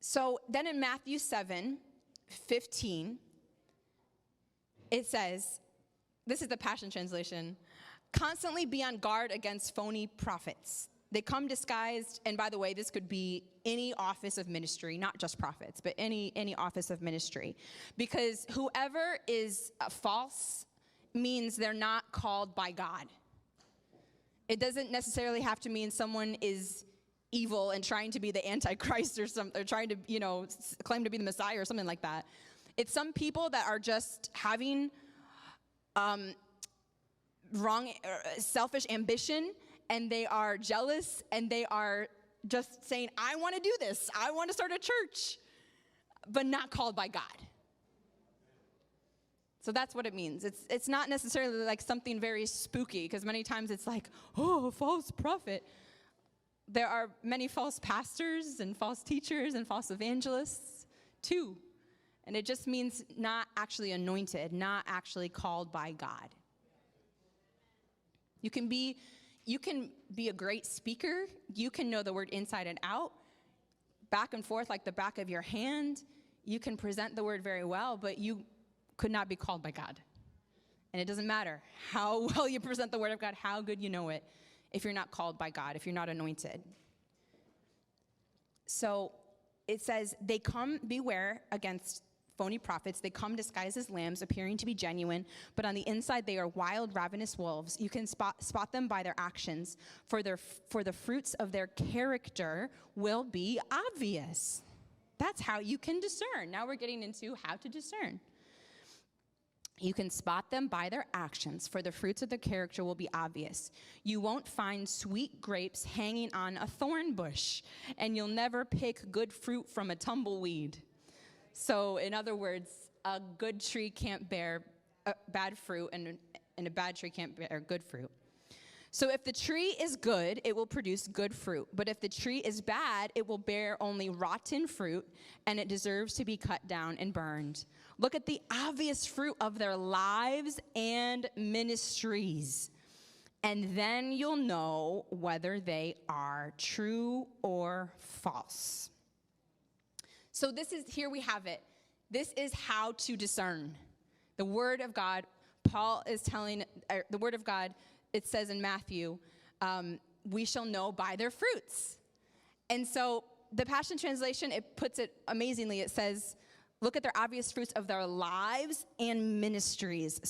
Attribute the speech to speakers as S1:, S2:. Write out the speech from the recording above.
S1: So then in Matthew 7:15, it says, this is the Passion Translation, constantly be on guard against phony prophets. They come disguised, and by the way, this could be any office of ministry, not just prophets, but any office of ministry. Because whoever is false means they're not called by God. It doesn't necessarily have to mean someone is evil and trying to be the Antichrist or something, or trying to, claim to be the Messiah or something like that. It's some people that are just having wrong, selfish ambition, and they are jealous, and they are just saying, I want to do this. I want to start a church, but not called by God. So that's what it means. It's not necessarily like something very spooky, because many times it's like, oh, a false prophet. There are many false pastors and false teachers and false evangelists too. And it just means not actually anointed, not actually called by God. You can be a great speaker. You can know the word inside and out, back and forth like the back of your hand. You can present the word very well, but you could not be called by God. And it doesn't matter how well you present the word of God, how good you know it, if you're not called by God, if you're not anointed. So it says, they come, beware against phony prophets. They come disguised as lambs, appearing to be genuine, but on the inside they are wild, ravenous wolves. You can spot them by their actions, for the fruits of their character will be obvious. That's how you can discern. Now we're getting into how to discern. You can spot them by their actions, for the fruits of their character will be obvious. You won't find sweet grapes hanging on a thorn bush, and you'll never pick good fruit from a tumbleweed. So in other words, a good tree can't bear bad fruit, and a bad tree can't bear good fruit. So if the tree is good, it will produce good fruit. But if the tree is bad, it will bear only rotten fruit, and it deserves to be cut down and burned. Look at the obvious fruit of their lives and ministries, and then you'll know whether they are true or false. So here we have it. This is how to discern. The Word of God, Paul is telling, the Word of God, it says in Matthew, we shall know by their fruits. And so the Passion Translation, it puts it amazingly. It says, look at their obvious fruits of their lives and ministries.